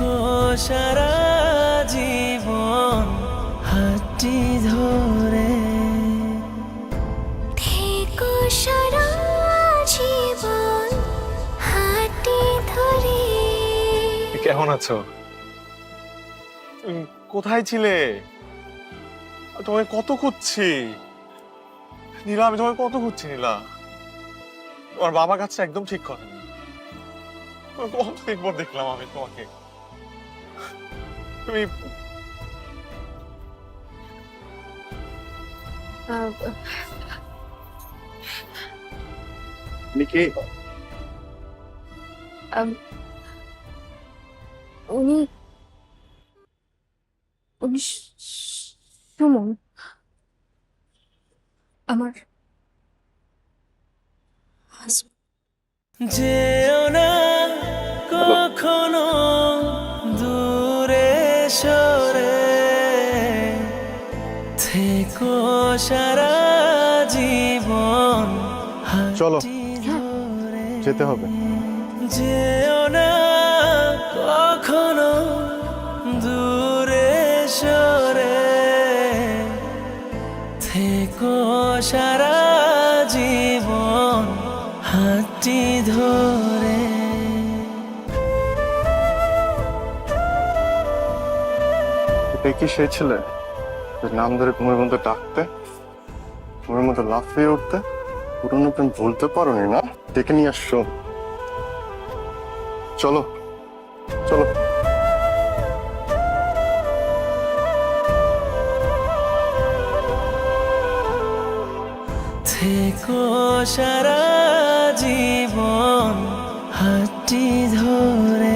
থেকো সারা জীবন হাতটি ধরে, থেকো সারা জীবন হাতটি ধরে। কেমন আছো? কোথায় ছিলে? তোমায় কত খুঁজছি নীলা, আমি তোমায় কত খুঁজছি নীলা। তোমার বাবা কাছে একদম ঠিক করেনি। কতদিন পর দেখলাম আমি তোমাকে। তুমি কে? উনি উনি সুমন, আমার হাজবেন্ড। যেও না কখনো দূরে সরে, থেকো সারা জীবন চলো, হাতটি ধরে। যেতে হবে। যেও না কখনো দূরে সরে, থেকো সারা জীবন হাতটি ধরে। এটা কি সেই ছেলে যে নাম ধরে ঘুমের মধ্যে ডাকতে, ঘুমের মধ্যে লাফিয়ে উঠতে? পুরনো প্রেম ভুলতে পারোনি না? ডেকে নিয়ে আসছো। চলো চলো। থেকো সারা জীবন হাতটি ধরে।